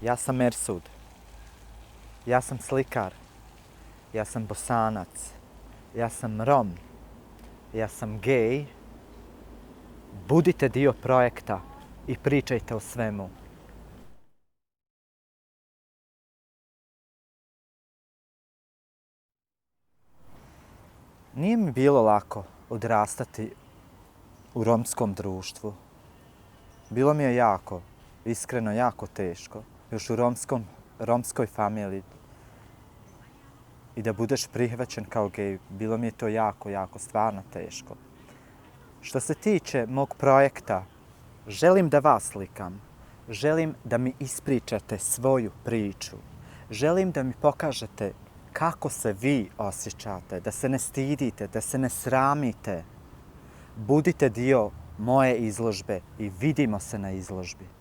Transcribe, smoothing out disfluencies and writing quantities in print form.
Ja sam Mersud. Ja sam slikar. Ja sam Bosanac. Ja sam Rom. Ja sam gej. Budite dio projekta i pričajte o svemu. Nije mi bilo lako odrastati u romskom društvu. Bilo mi je jako, iskreno jako teško. Još u romskoj familiji. I da budeš prihvaćen kao gej, bilo mi je to jako, jako, stvarno teško. Što se tiče mog projekta, želim da vas slikam. Želim da mi ispričate svoju priču. Želim da mi pokažete kako se vi osjećate, da se ne stidite, da se ne sramite. Budite dio moje izložbe i vidimo se na izložbi.